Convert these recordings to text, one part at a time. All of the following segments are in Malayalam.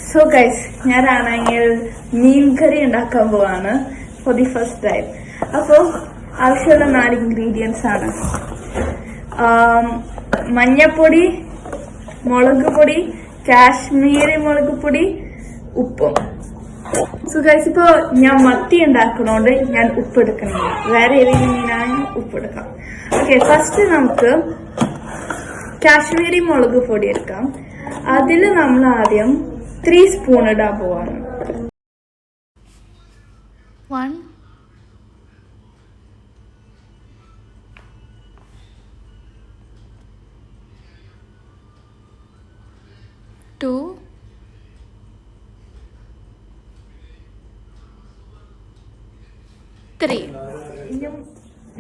സോ ഗൈസ്, ഞാനാണെങ്കിൽ മീൻ കറി ഉണ്ടാക്കാൻ പോവാണ് ഫോർ ദി ഫസ്റ്റ് ടൈം. അപ്പോൾ ആവശ്യമുള്ള 4 ഇൻഗ്രീഡിയൻസ് ആണ്: മഞ്ഞപ്പൊടി, മുളക് പൊടി, കാശ്മീരി മുളക് പൊടി, ഉപ്പും. സോ ഗൈസ്, ഇപ്പോൾ ഞാൻ മത്തി ഉണ്ടാക്കണോണ്ട് ഞാൻ ഉപ്പെടുക്കണില്ല. വേറെ ഏതെങ്കിലും മീനാണെങ്കിൽ ഉപ്പെടുക്കാം. ഓക്കെ, ഫസ്റ്റ് നമുക്ക് കാശ്മീരി മുളക് പൊടി എടുക്കാം. അതിൽ നമ്മൾ ആദ്യം 3 സ്പൂൺ ഇടാൻ പോവാണ്. 1 2 3. ഇനി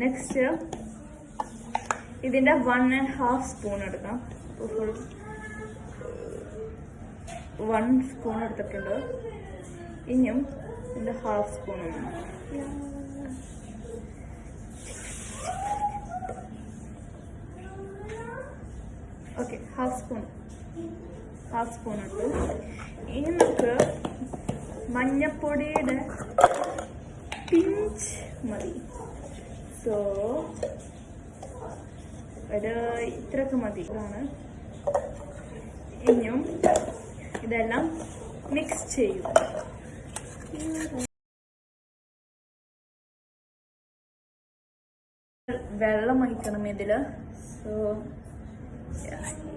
നെക്സ്റ്റ് ഇതിന്റെ 1.5 സ്പൂൺ എടുക്കാം. 1 സ്പൂൺ എടുത്തിട്ടുണ്ട്. ഇനിയും ഇതിന്റെ 1/2 സ്പൂൺ ആണ്. ഓക്കെ, 1/2 സ്പൂൺ ഇട്ടു. ഇനി നമുക്ക് മഞ്ഞപ്പൊടിയുടെ പിഞ്ച് മതി. സോ ഒരു ഇത്രയൊക്കെ മതി. ഇതാണ്. ഇനിയും ഇതെല്ലാം മിക്സ് ചെയ്യും. വെള്ളം ഒഴിക്കണം ഇതില്. സോ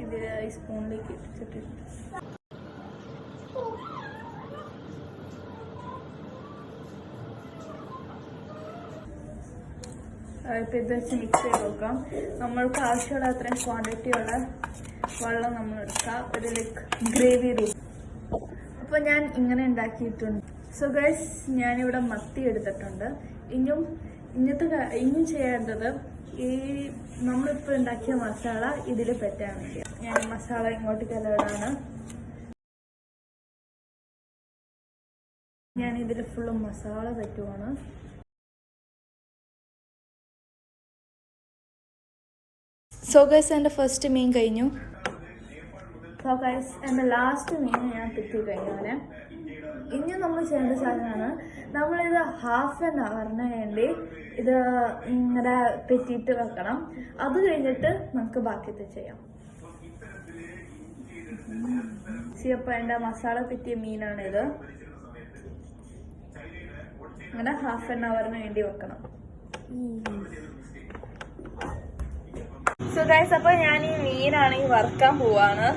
ഇതില് ഈ സ്പൂണിലേക്ക് ഇട്ടിട്ടുണ്ട്. ഇപ്പം ഇത് വെച്ച് മിക്സ് ചെയ്ത് നോക്കാം. നമ്മൾക്ക് ആവശ്യമുള്ള അത്രയും ക്വാണ്ടിറ്റി ഉള്ള വെള്ളം നമ്മൾ എടുക്കാം. ഇതിലേക്ക് ഗ്രേവി റൂം. അപ്പോൾ ഞാൻ ഇങ്ങനെ ഉണ്ടാക്കിയിട്ടുണ്ട്. സോ ഗൈസ്, ഞാനിവിടെ മത്തി എടുത്തിട്ടുണ്ട്. ഇനിയും ചെയ്യേണ്ടത് ഈ നമ്മളിപ്പോൾ ഉണ്ടാക്കിയ മസാല ഇതിൽ പറ്റാൻ വേണ്ടി ഞാൻ മസാല ഇങ്ങോട്ടേക്കെല്ലാം ഇടാണ്. ഞാൻ ഇതിൽ ഫുള്ളും മസാല പറ്റുവാണ്. സോ ഗൈസ്, എൻ്റെ ഫസ്റ്റ് മീൻ കഴിഞ്ഞു. സോ ഗൈസ്, എൻ്റെ ലാസ്റ്റ് മീൻ ഞാൻ പിറ്റി കഴിഞ്ഞു. ഇനി നമ്മൾ ചെയ്യേണ്ട സാധനമാണ്, നമ്മളിത് 1/2 hour വേണ്ടി ഇത് ഇങ്ങനെ പെറ്റിയിട്ട് വെക്കണം. അത് കഴിഞ്ഞിട്ട് നമുക്ക് ബാക്കിയത്തെ ചെയ്യാം. അപ്പോൾ എൻ്റെ മസാല പെറ്റിയ മീനാണിത്. അങ്ങനെ 1/2 hour വേണ്ടി വെക്കണം. സോ ഗൈസ്, അപ്പോൾ ഞാൻ ഈ മീനാണെങ്കിൽ വറുക്കാൻ പോവാണ്.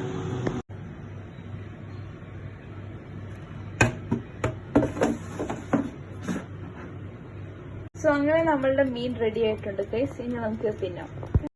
സോ അങ്ങനെ നമ്മളുടെ മീൻ റെഡി ആയിട്ടുണ്ട് ഗൈസ്. ഇനി നമുക്ക് തിന്നാം.